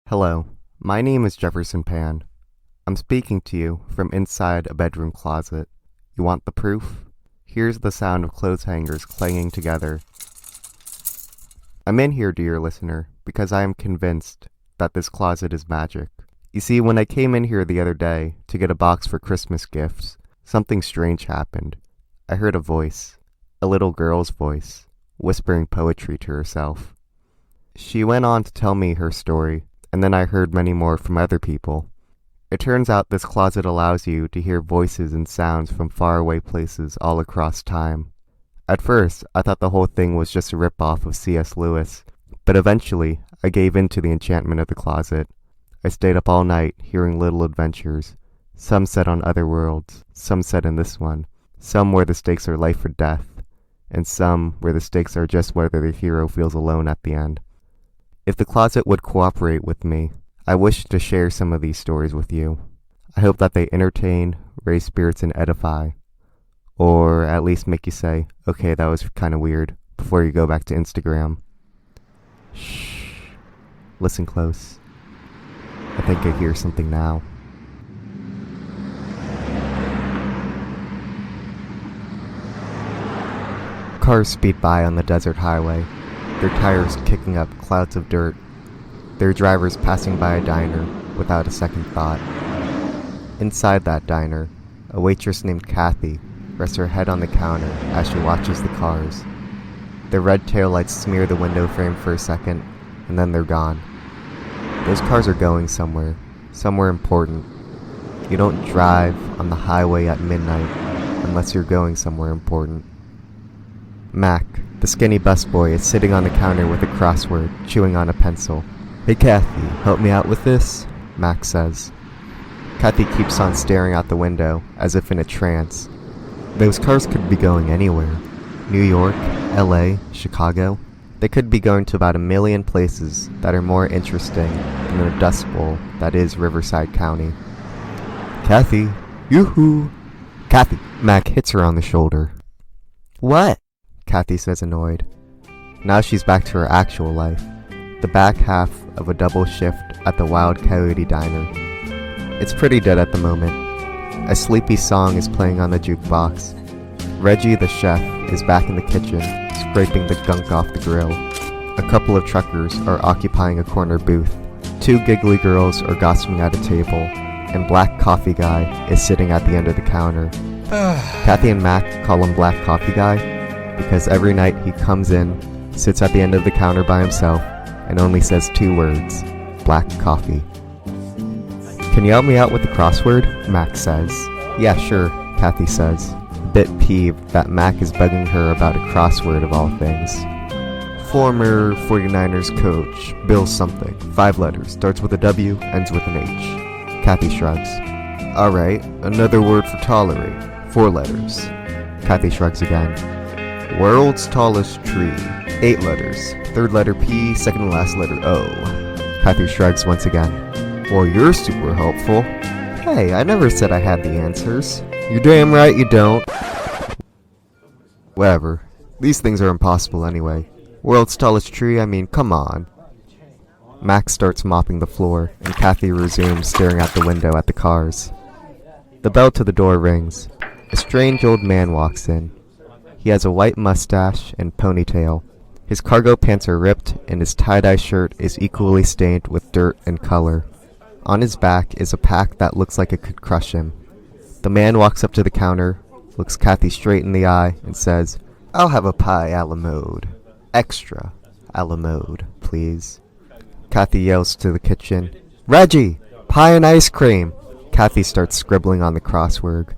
Hello, my name is Jefferson Pan. I'm speaking to you from inside a bedroom closet. You want the proof? Here's the sound of clothes hangers clanging together. I'm in here, dear listener, because I am convinced that this closet is magic. You see, when I came in here the other day to get a box for Christmas gifts, something strange happened. I heard a voice, a little girl's voice, whispering poetry to herself. She went on to tell me her story, and then I heard many more from other people. It turns out this closet allows you to hear voices and sounds from faraway places all across time. At first, I thought the whole thing was just a rip-off of C.S. Lewis, but eventually, I gave in to the enchantment of the closet. I stayed up all night, hearing little adventures, some set on other worlds, some set in this one, some where the stakes are life or death, and some where the stakes are just whether the hero feels alone at the end. If the closet would cooperate with me, I wish to share some of these stories with you. I hope that they entertain, raise spirits, and edify. Or at least make you say, okay, that was kind of weird, before you go back to Instagram. Shh. Listen close. I think I hear something now. Cars speed by on the desert highway, their tires kicking up clouds of dirt, their drivers passing by a diner without a second thought. Inside that diner, a waitress named Kathy rests her head on the counter as she watches the cars. The red taillights smear the window frame for a second, and then they're gone. Those cars are going somewhere important. You don't drive on the highway at midnight unless you're going somewhere important. Mac, the skinny busboy, is sitting on the counter with a crossword, chewing on a pencil. "Hey Kathy, help me out with this," Mac says. Kathy keeps on staring out the window, as if in a trance. Those cars could be going anywhere. New York, LA, Chicago. They could be going to about 1 million places that are more interesting than the Dust Bowl that is Riverside County. "Kathy, yoo-hoo!" "Kathy!" Mac hits her on the shoulder. "What?" Kathy says, annoyed. Now she's back to her actual life, the back half of a double shift at the Wild Coyote Diner. It's pretty dead at the moment. A sleepy song is playing on the jukebox. Reggie, the chef, is back in the kitchen, scraping the gunk off the grill. A couple of truckers are occupying a corner booth. 2 giggly girls are gossiping at a table, and Black Coffee Guy is sitting at the end of the counter. Kathy and Mac call him Black Coffee Guy because every night he comes in, sits at the end of the counter by himself, and only says 2 words: black coffee. "Can you help me out with the crossword?" Mac says. "Yeah, sure," Kathy says, a bit peeved that Mac is bugging her about a crossword of all things. "Former 49ers coach, Bill something, 5 letters, starts with a W, ends with an H." Kathy shrugs. "Alright, another word for tolerate, 4 letters. Kathy shrugs again. "World's tallest tree, 8 letters, 3rd letter P, 2nd and last letter O." Kathy shrugs once again. "Well, you're super helpful." "Hey, I never said I had the answers." "You're damn right you don't." Whatever. These things are impossible anyway. World's tallest tree, I mean, come on. Max starts mopping the floor, and Kathy resumes staring out the window at the cars. The bell to the door rings. A strange old man walks in. He has a white mustache and ponytail. His cargo pants are ripped, and his tie-dye shirt is equally stained with dirt and color. On his back is a pack that looks like it could crush him. The man walks up to the counter, looks Kathy straight in the eye, and says, "I'll have a pie a la mode. Extra a la mode, please." Kathy yells to the kitchen, "Reggie! Pie and ice cream!" Kathy starts scribbling on the crossword.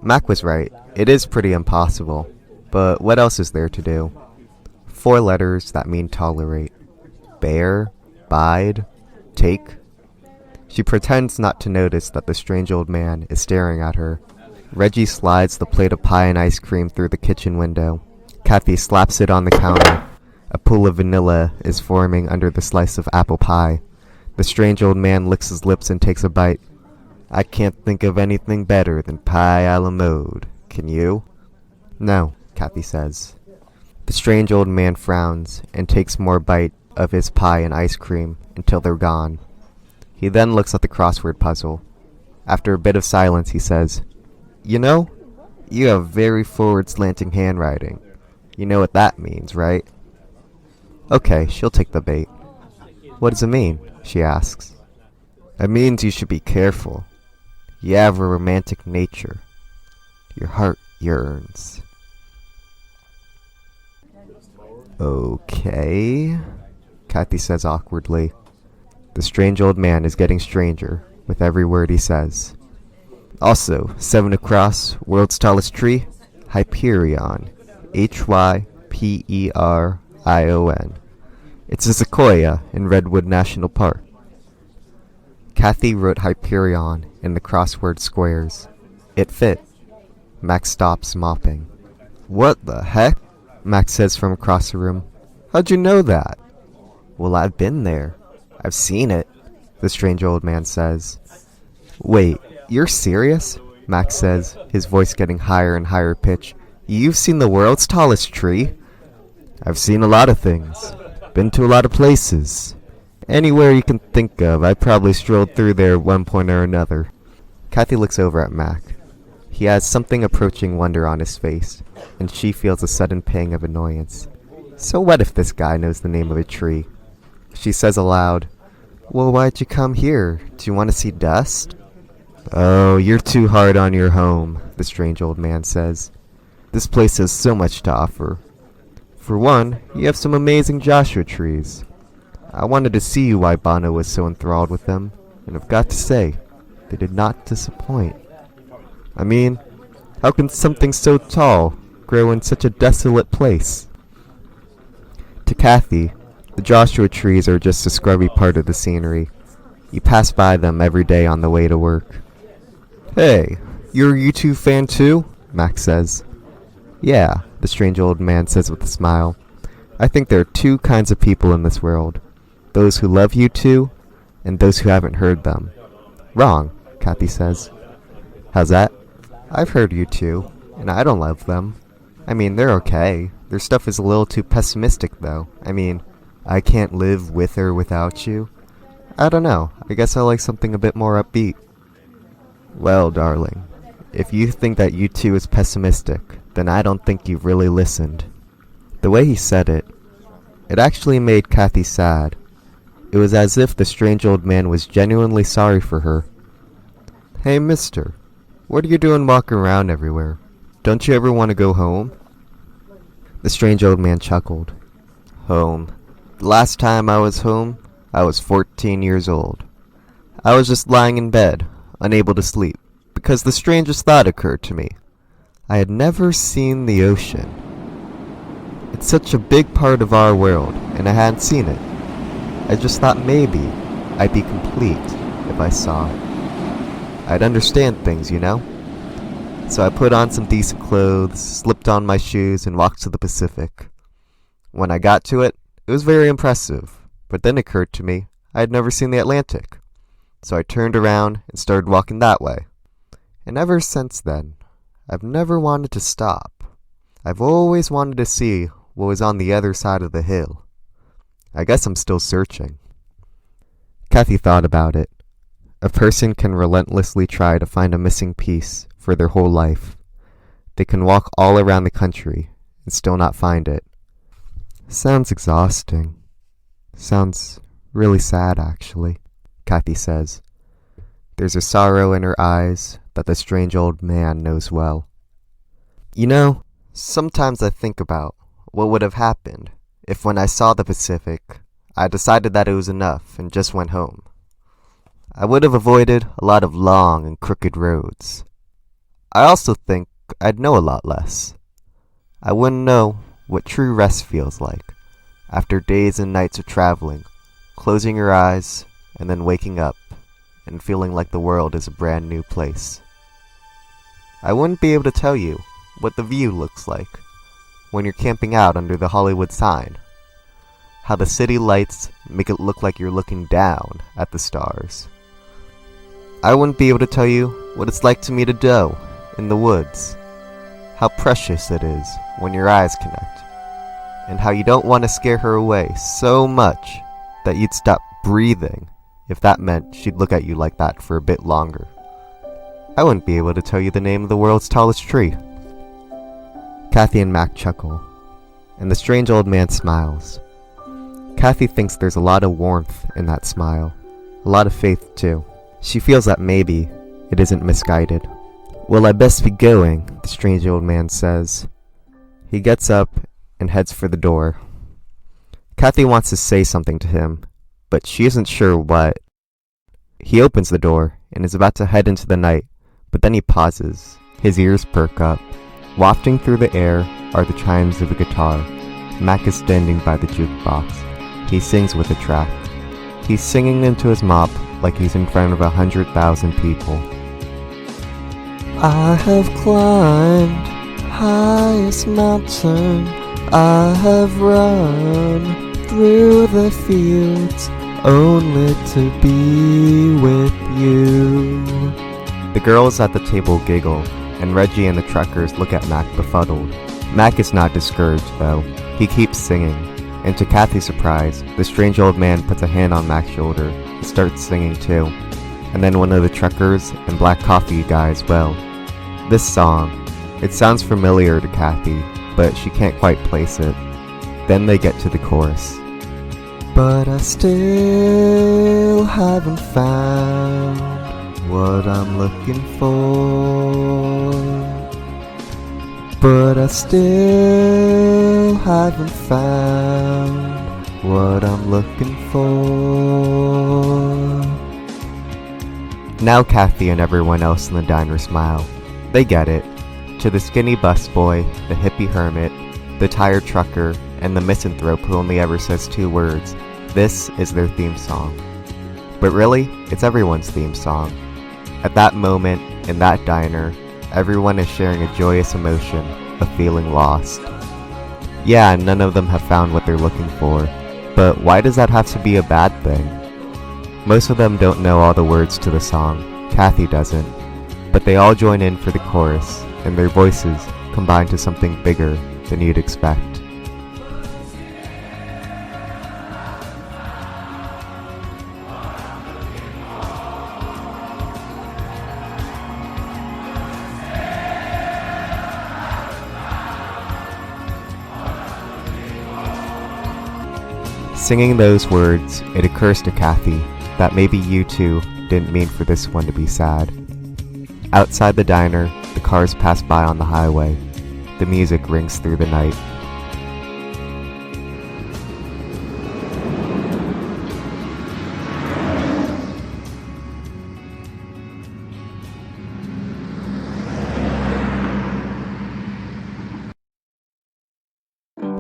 Mac was right. It is pretty impossible. But what else is there to do? 4 letters that mean tolerate. Bear, bide, take. She pretends not to notice that the strange old man is staring at her. Reggie slides the plate of pie and ice cream through the kitchen window. Kathy slaps it on the counter. A pool of vanilla is forming under the slice of apple pie. The strange old man licks his lips and takes a bite. "I can't think of anything better than pie a la mode. Can you?" "No," Kathy says. The strange old man frowns and takes more bite of his pie and ice cream until they're gone. He then looks at the crossword puzzle. After a bit of silence, he says, "You know, you have very forward slanting handwriting. You know what that means, right?" Okay, she'll take the bait. "What does it mean?" she asks. "It means you should be careful. You have a romantic nature. Your heart yearns." "Okay," Kathy says awkwardly. The strange old man is getting stranger with every word he says. "Also, 7 across, world's tallest tree, Hyperion. Hyperion. It's a sequoia in Redwood National Park." Kathy wrote Hyperion in the crossword squares. It fit. Max stops mopping. "What the heck?" Max says from across the room. "How'd you know that?" "Well, I've been there. I've seen it," the strange old man says. "Wait, you're serious?" Max says, his voice getting higher and higher pitch. "You've seen the world's tallest tree?" "I've seen a lot of things. Been to a lot of places. Anywhere you can think of, I probably strolled through there at one point or another." Kathy looks over at Mac. He has something approaching wonder on his face, and she feels a sudden pang of annoyance. So what if this guy knows the name of a tree? She says aloud, "Well, why'd you come here? Do you want to see dust?" "Oh, you're too hard on your home," the strange old man says. "This place has so much to offer. For one, you have some amazing Joshua trees. I wanted to see why Bono was so enthralled with them, and I've got to say, they did not disappoint. I mean, how can something so tall grow in such a desolate place?" To Kathy, the Joshua trees are just a scrubby part of the scenery. You pass by them every day on the way to work. "Hey, you're a U2 fan too?" Max says. "Yeah," the strange old man says with a smile. "I think there are two kinds of people in this world. Those who love U2, and those who haven't heard them." "Wrong," Kathy says. "How's that?" "I've heard U2, and I don't love them. I mean, they're okay. Their stuff is a little too pessimistic, though. I mean, I can't live with or without you. I don't know. I guess I like something a bit more upbeat." "Well, darling, if you think that U2 is pessimistic, then I don't think you've really listened." The way he said it actually made Kathy sad. It was as if the strange old man was genuinely sorry for her. "Hey, mister, what are you doing walking around everywhere? Don't you ever want to go home?" The strange old man chuckled. "Home. The last time I was home, I was 14 years old. I was just lying in bed, unable to sleep, because the strangest thought occurred to me. I had never seen the ocean. It's such a big part of our world, and I hadn't seen it. I just thought maybe I'd be complete if I saw it. I'd understand things, you know? So I put on some decent clothes, slipped on my shoes, and walked to the Pacific. When I got to it was very impressive, but then it occurred to me I had never seen the Atlantic. So I turned around and started walking that way. And ever since then, I've never wanted to stop. I've always wanted to see what was on the other side of the hill. I guess I'm still searching." Kathy thought about it. A person can relentlessly try to find a missing piece for their whole life. They can walk all around the country and still not find it. Sounds exhausting. Sounds really sad, actually, Kathy says. There's a sorrow in her eyes that the strange old man knows well. "You know, sometimes I think about what would have happened if when I saw the Pacific, I decided that it was enough and just went home. I would have avoided a lot of long and crooked roads. I also think I'd know a lot less. I wouldn't know what true rest feels like after days and nights of traveling, closing your eyes and then waking up and feeling like the world is a brand new place. I wouldn't be able to tell you what the view looks like when you're camping out under the Hollywood sign, how the city lights make it look like you're looking down at the stars. I wouldn't be able to tell you what it's like to meet a doe in the woods, how precious it is when your eyes connect, and how you don't want to scare her away so much that you'd stop breathing if that meant she'd look at you like that for a bit longer. I wouldn't be able to tell you the name of the world's tallest tree. Kathy and Mac chuckle, and the strange old man smiles. Kathy thinks there's a lot of warmth in that smile, a lot of faith too. She feels that maybe it isn't misguided. Well, I best be going, the strange old man says. He gets up and heads for the door. Kathy wants to say something to him, but she isn't sure what. He opens the door and is about to head into the night, but then he pauses. His ears perk up. Wafting through the air are the chimes of a guitar. Mac is standing by the jukebox. He sings with a track. He's singing into his mop like he's in front of 100,000 people. I have climbed highest mountain. I have run through the fields only to be with you. The girls at the table giggle, and Reggie and the truckers look at Mac befuddled. Mac is not discouraged, though. He keeps singing, and to Kathy's surprise, the strange old man puts a hand on Mac's shoulder and starts singing too. And then one of the truckers and Black Coffee guys, well, this song, it sounds familiar to Kathy, but she can't quite place it. Then they get to the chorus. But I still haven't found what I'm looking for. But I still haven't found what I'm looking for. Now Kathy and everyone else in the diner smile. They get it. To the skinny busboy, the hippie hermit, the tired trucker, and the misanthrope who only ever says 2 words, this is their theme song. But really, it's everyone's theme song. At that moment, in that diner, everyone is sharing a joyous emotion of feeling lost. Yeah, none of them have found what they're looking for, but why does that have to be a bad thing? Most of them don't know all the words to the song. Kathy doesn't. But they all join in for the chorus, and their voices combine to something bigger than you'd expect. Singing those words, it occurs to Kathy that maybe you too didn't mean for this one to be sad. Outside the diner, the cars pass by on the highway. The music rings through the night.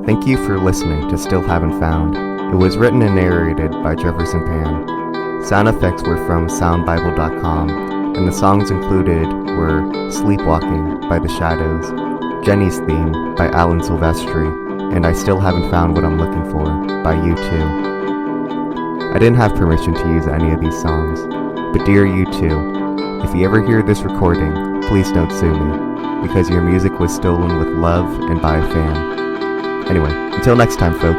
Thank you for listening to Still Haven't Found. It was written and narrated by Jefferson Pan. Sound effects were from soundbible.com, and the songs included were Sleepwalking by The Shadows, Jenny's Theme by Alan Silvestri, and I Still Haven't Found What I'm Looking For by U2. I didn't have permission to use any of these songs, but dear U2, if you ever hear this recording, please don't sue me, because your music was stolen with love and by a fan. Anyway, until next time, folks.